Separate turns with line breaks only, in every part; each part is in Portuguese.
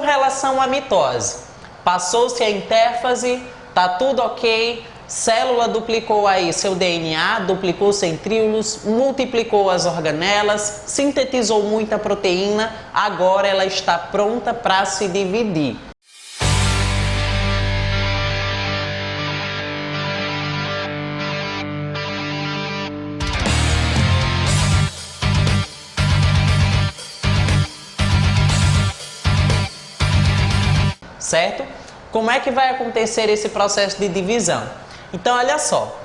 Com relação à mitose, passou-se a intérfase, tá tudo ok, célula duplicou aí seu DNA, duplicou centríolos, multiplicou as organelas, sintetizou muita proteína, agora ela está pronta para se dividir. Certo? Como é que vai acontecer esse processo de divisão? Então, olha só.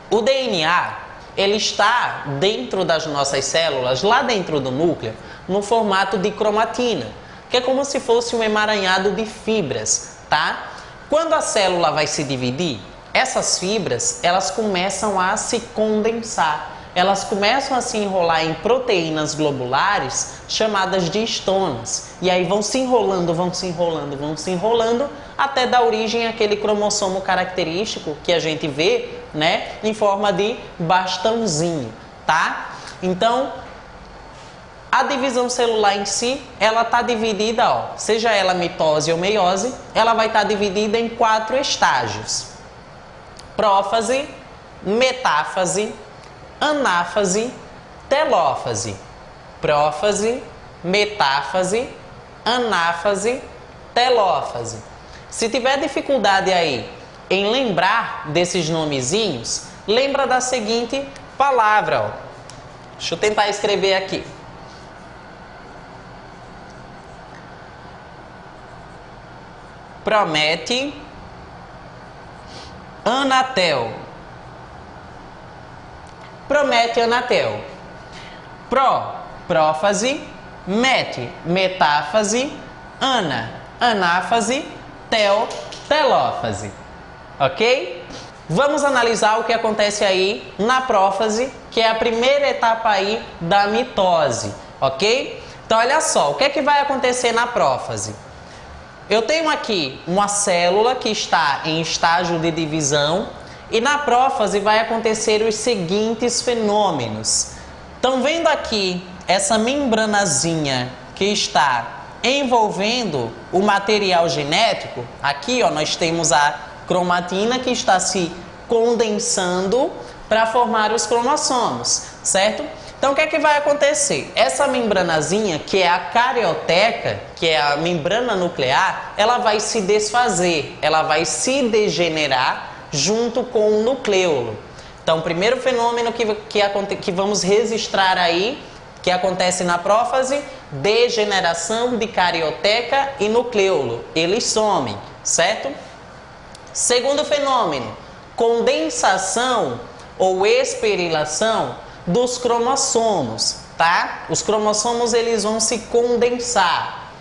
O DNA, ele está dentro das nossas células, lá dentro do núcleo, no formato de cromatina, que é como se fosse um emaranhado de fibras, tá? Quando a célula vai se dividir, essas fibras, elas começam a se condensar. Elas começam a se enrolar em proteínas globulares chamadas de histonas. E aí vão se enrolando, até dar origem àquele cromossomo característico que a gente vê, né, em forma de bastãozinho, tá? Então, a divisão celular em si, ela está dividida, ó, seja ela mitose ou meiose, ela vai estar dividida em 4 estágios: prófase, metáfase, anáfase, telófase. Prófase, metáfase, anáfase, telófase. Se tiver dificuldade aí em lembrar desses nomezinhos, lembra da seguinte palavra, ó. Deixa eu tentar escrever aqui. Promete, Anatel. Promete, Anatel. Prófase, metáfase, anáfase, telófase. Ok? Vamos analisar o que acontece aí na prófase, que é a primeira etapa aí da mitose. Ok? Então, olha só, o que é que vai acontecer na prófase? Eu tenho aqui uma célula que está em estágio de divisão e na prófase vai acontecer os seguintes fenômenos. Estão vendo aqui essa membranazinha que está envolvendo o material genético? Aqui, ó, nós temos a cromatina que está se condensando para formar os cromossomos, certo? Então, o que é que vai acontecer? Essa membranazinha, que é a carioteca, que é a membrana nuclear, ela vai se desfazer, ela vai se degenerar junto com o nucleolo. Então, o primeiro fenômeno que vamos registrar aí, que acontece na prófase, degeneração de carioteca e nucleolo. Eles somem, certo? Segundo fenômeno, condensação ou esperilação dos cromossomos, tá? Os cromossomos, eles vão se condensar.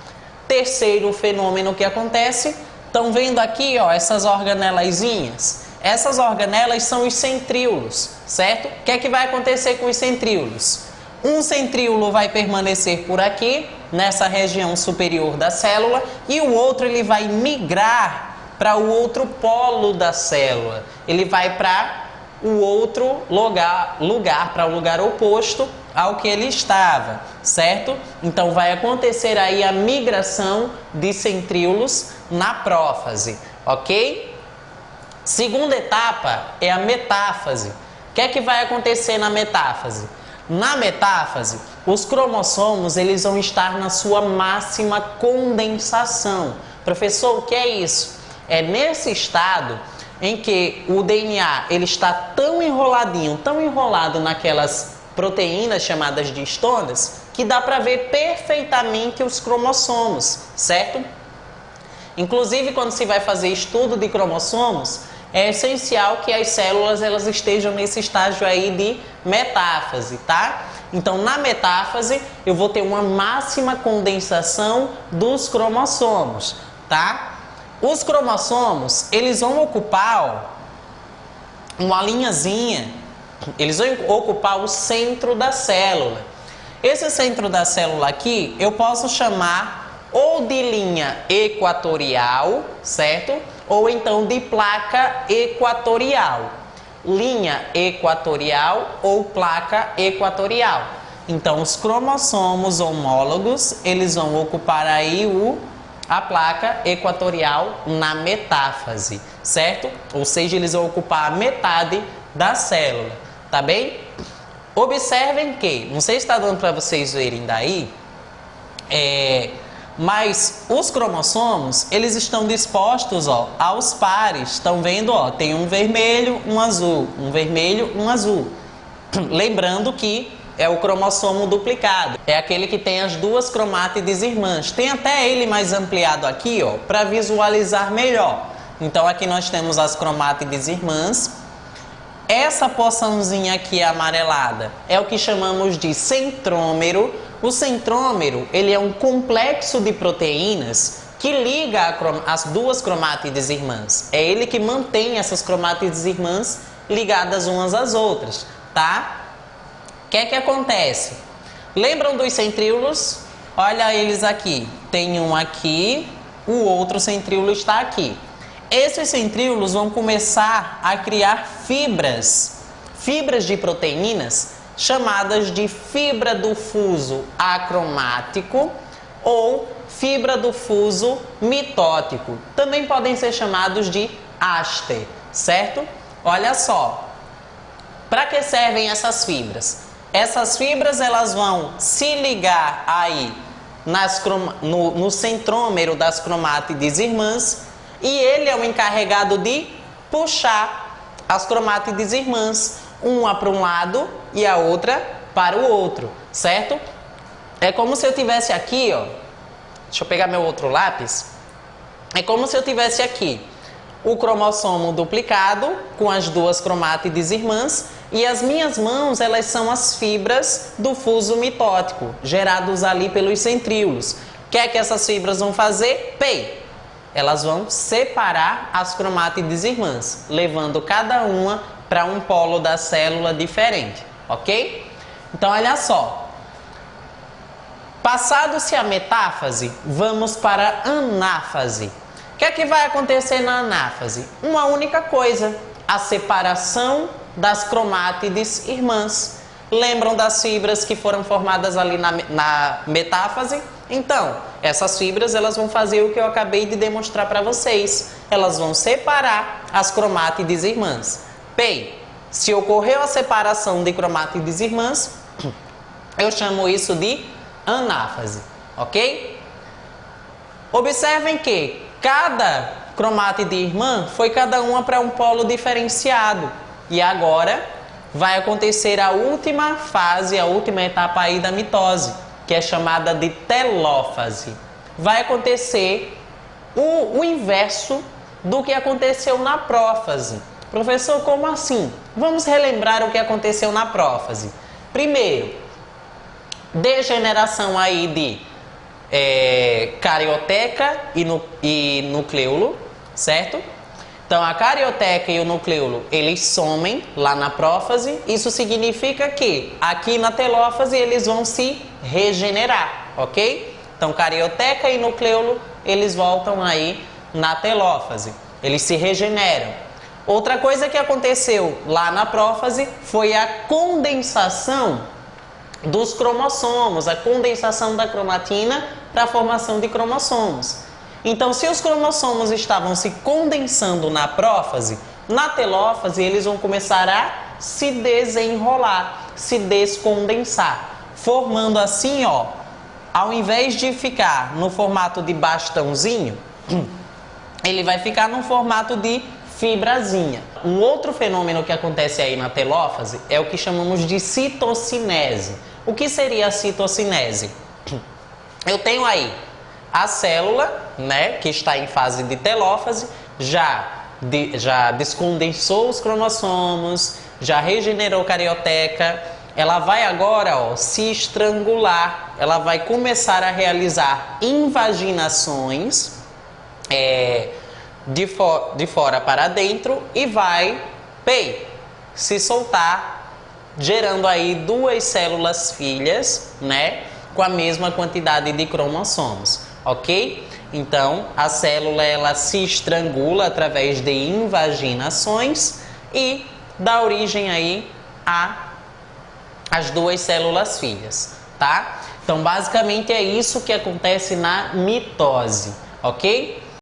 Terceiro fenômeno que acontece, estão vendo aqui, ó, essas organelazinhas? Essas organelas são os centríolos, certo? O que é que vai acontecer com os centríolos? Um centríolo vai permanecer por aqui, nessa região superior da célula, e o outro ele vai migrar para o outro polo da célula. Ele vai para o outro lugar, para o lugar oposto ao que ele estava, certo? Então vai acontecer aí a migração de centríolos na prófase, ok? Segunda etapa é a metáfase. O que é que vai acontecer na metáfase? Na metáfase, os cromossomos eles vão estar na sua máxima condensação. Professor, o que é isso? É nesse estado em que o DNA ele está tão enrolado naquelas proteínas chamadas de histonas, que dá para ver perfeitamente os cromossomos, certo? Inclusive, quando se vai fazer estudo de cromossomos, é essencial que as células elas estejam nesse estágio aí de metáfase, tá? Então, na metáfase, eu vou ter uma máxima condensação dos cromossomos, tá? Os cromossomos, eles vão ocupar, ó, uma linhazinha, eles vão ocupar o centro da célula. Esse centro da célula aqui, eu posso chamar ou de linha equatorial, certo? Ou então de placa equatorial. Linha equatorial ou placa equatorial. Então, os cromossomos homólogos, eles vão ocupar aí a placa equatorial na metáfase, certo? Ou seja, eles vão ocupar a metade da célula, tá bem? Observem que, não sei se está dando para vocês verem daí, mas os cromossomos, eles estão dispostos, ó, aos pares. Estão vendo, ó, tem um vermelho, um azul, um vermelho, um azul. Lembrando que é o cromossomo duplicado, é aquele que tem as duas cromátides irmãs. Tem até ele mais ampliado aqui, ó, para visualizar melhor. Então aqui nós temos as cromátides irmãs. Essa porçãozinha aqui amarelada é o que chamamos de centrômero. O centrômero, ele é um complexo de proteínas que liga as duas cromátides irmãs. É ele que mantém essas cromátides irmãs ligadas umas às outras, tá? O que é que acontece? Lembram dos centríolos? Olha eles aqui. Tem um aqui, o outro centríolo está aqui. Esses centríolos vão começar a criar fibras de proteínas chamadas de fibra do fuso acromático ou fibra do fuso mitótico. Também podem ser chamados de áster, certo? Olha só. Para que servem essas fibras? Essas fibras elas vão se ligar aí no centrômero das cromátides irmãs e ele é o encarregado de puxar as cromátides irmãs, uma para um lado e a outra para o outro, certo? É como se eu tivesse aqui, ó, deixa eu pegar meu outro lápis, é como se eu tivesse aqui o cromossomo duplicado com as duas cromátides irmãs e as minhas mãos, elas são as fibras do fuso mitótico, gerados ali pelos centríolos. O que é que essas fibras vão fazer? Elas vão separar as cromátides irmãs, levando cada uma para um polo da célula diferente, ok? Então, olha só. Passado-se a metáfase, vamos para a anáfase. O que é que vai acontecer na anáfase? Uma única coisa, a separação das cromátides irmãs. Lembram das fibras que foram formadas ali na metáfase? Então, essas fibras elas vão fazer o que eu acabei de demonstrar para vocês. Elas vão separar as cromátides irmãs. Bem, se ocorreu a separação de cromátides irmãs, eu chamo isso de anáfase, ok? Observem que cada cromátide irmã foi cada uma para um polo diferenciado. E agora vai acontecer a última fase, a última etapa aí da mitose, que é chamada de telófase. Vai acontecer o inverso do que aconteceu na prófase. Professor, como assim? Vamos relembrar o que aconteceu na prófase. Primeiro, degeneração aí de carioteca e nucleulo, certo? Então, a carioteca e o nucleulo, eles somem lá na prófase. Isso significa que aqui na telófase eles vão se regenerar, ok? Então, carioteca e nucleulo, eles voltam aí na telófase. Eles se regeneram. Outra coisa que aconteceu lá na prófase foi a condensação dos cromossomos, a condensação da cromatina para a formação de cromossomos. Então, se os cromossomos estavam se condensando na prófase, na telófase eles vão começar a se desenrolar, se descondensar, formando assim, ó, ao invés de ficar no formato de bastãozinho, ele vai ficar no formato de fibrazinha. Um outro fenômeno que acontece aí na telófase é o que chamamos de citocinese. O que seria a citocinese? Eu tenho aí a célula, né, que está em fase de telófase, já descondensou os cromossomos, já regenerou carioteca, ela vai agora, ó, se estrangular, ela vai começar a realizar invaginações de fora para dentro e vai se soltar, gerando aí duas células filhas, né, com a mesma quantidade de cromossomos, ok? Então, a célula ela se estrangula através de invaginações e dá origem aí a as duas células filhas, tá? Então, basicamente é isso que acontece na mitose, ok?